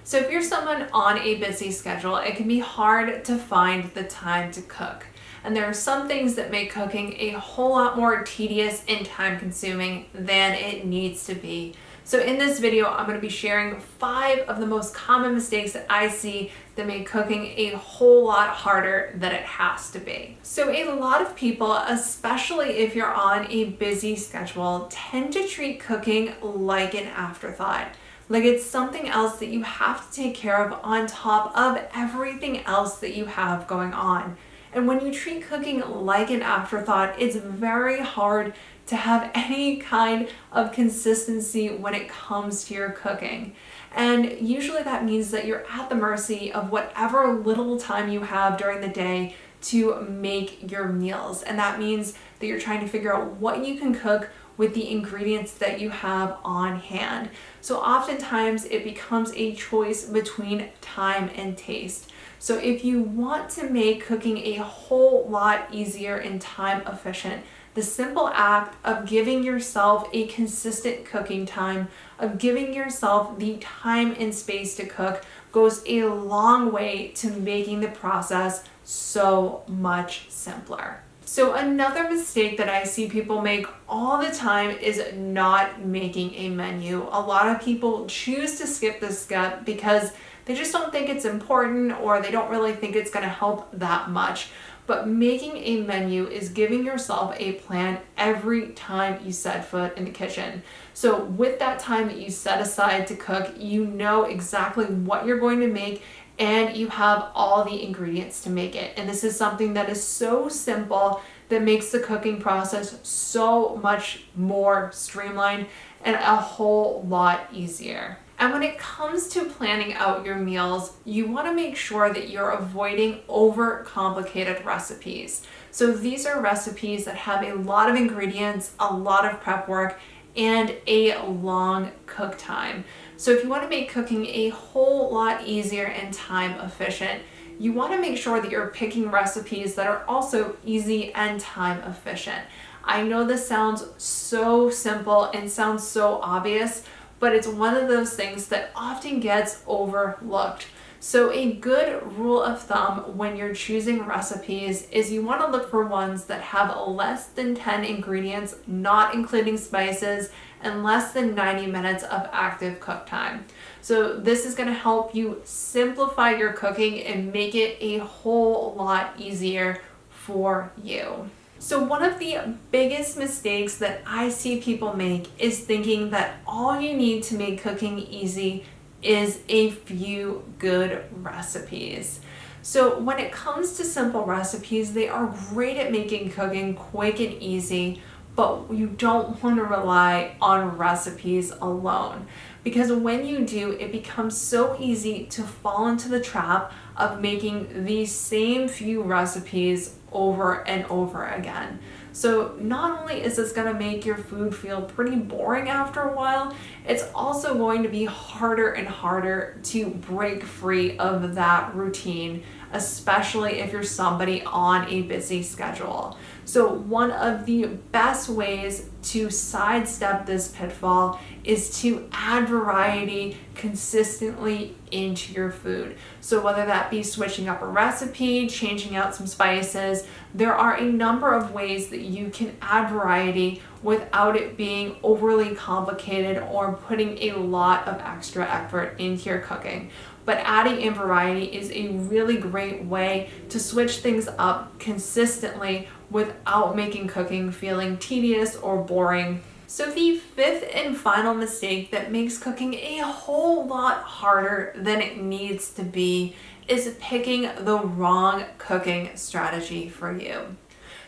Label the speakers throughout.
Speaker 1: So if you're someone on a busy schedule, it can be hard to find the time to cook. And there are some things that make cooking a whole lot more tedious and time consuming than it needs to be. So in this video, I'm going to be sharing 5 of the most common mistakes that I see that make cooking a whole lot harder than it has to be. So a lot of people, especially if you're on a busy schedule, tend to treat cooking like an afterthought. Like it's something else that you have to take care of on top of everything else that you have going on. And when you treat cooking like an afterthought, it's very hard to have any kind of consistency when it comes to your cooking. And usually that means that you're at the mercy of whatever little time you have during the day to make your meals. And that means that you're trying to figure out what you can cook with the ingredients that you have on hand. So oftentimes it becomes a choice between time and taste. So if you want to make cooking a whole lot easier and time efficient, the simple act of giving yourself a consistent cooking time, of giving yourself the time and space to cook, goes a long way to making the process so much simpler. So another mistake that I see people make all the time is not making a menu. A lot of people choose to skip this step because they just don't think it's important, or they don't really think it's going to help that much. But making a menu is giving yourself a plan every time you set foot in the kitchen. So with that time that you set aside to cook, you know exactly what you're going to make and you have all the ingredients to make it. And this is something that is so simple that makes the cooking process so much more streamlined and a whole lot easier. And when it comes to planning out your meals, you want to make sure that you're avoiding overcomplicated recipes. So these are recipes that have a lot of ingredients, a lot of prep work, and a long cook time. So if you want to make cooking a whole lot easier and time efficient, you want to make sure that you're picking recipes that are also easy and time efficient. I know this sounds so simple and sounds so obvious, but it's one of those things that often gets overlooked. So a good rule of thumb when you're choosing recipes is you want to look for ones that have less than 10 ingredients, not including spices, and less than 90 minutes of active cook time. So this is going to help you simplify your cooking and make it a whole lot easier for you. So one of the biggest mistakes that I see people make is thinking that all you need to make cooking easy is a few good recipes. So when it comes to simple recipes, they are great at making cooking quick and easy, but you don't want to rely on recipes alone. Because when you do, it becomes so easy to fall into the trap of making these same few recipes over and over again. So not only is this going to make your food feel pretty boring after a while, it's also going to be harder and harder to break free of that routine, especially if you're somebody on a busy schedule. So one of the best ways to sidestep this pitfall is to add variety consistently into your food. So whether that be switching up a recipe, changing out some spices, there are a number of ways that you can add variety without it being overly complicated or putting a lot of extra effort into your cooking. But adding in variety is a really great way to switch things up consistently without making cooking feeling tedious or boring. So the 5th and final mistake that makes cooking a whole lot harder than it needs to be is picking the wrong cooking strategy for you.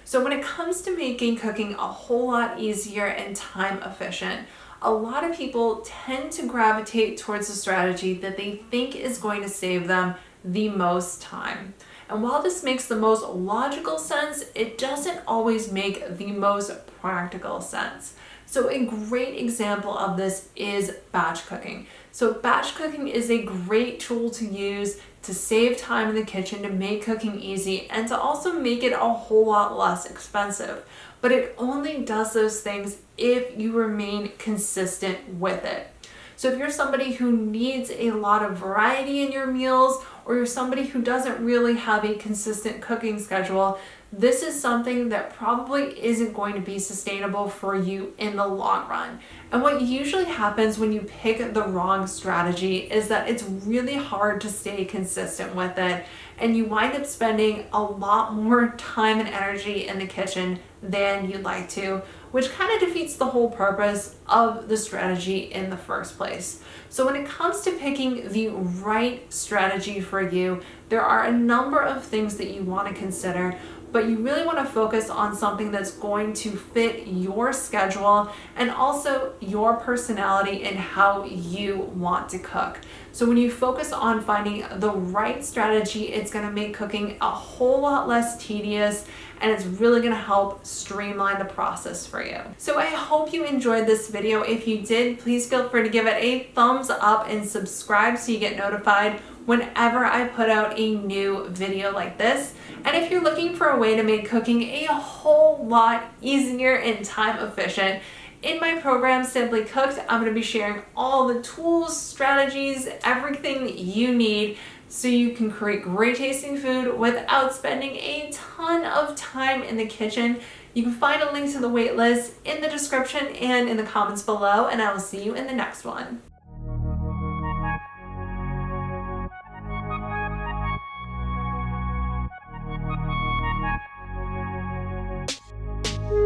Speaker 1: So when it comes to making cooking a whole lot easier and time efficient, a lot of people tend to gravitate towards a strategy that they think is going to save them the most time. And while this makes the most logical sense, it doesn't always make the most practical sense. So a great example of this is batch cooking. So batch cooking is a great tool to use to save time in the kitchen, to make cooking easy, and to also make it a whole lot less expensive. But it only does those things if you remain consistent with it. So if you're somebody who needs a lot of variety in your meals, or you're somebody who doesn't really have a consistent cooking schedule, this is something that probably isn't going to be sustainable for you in the long run. And what usually happens when you pick the wrong strategy is that it's really hard to stay consistent with it, and you wind up spending a lot more time and energy in the kitchen than you'd like to, which kind of defeats the whole purpose of the strategy in the first place. So when it comes to picking the right strategy for you, there are a number of things that you want to consider, but you really want to focus on something that's going to fit your schedule and also your personality and how you want to cook. So when you focus on finding the right strategy, it's going to make cooking a whole lot less tedious, and it's really going to help streamline the process for you. So I hope you enjoyed this video. If you did, please feel free to give it a thumbs up and subscribe so you get notified whenever I put out a new video like this. And if you're looking for a way to make cooking a whole lot easier and time efficient, in my program, Simply Cooked, I'm going to be sharing all the tools, strategies, everything that you need so you can create great tasting food without spending a ton of time in the kitchen. You can find a link to the waitlist in the description and in the comments below, and I will see you in the next one.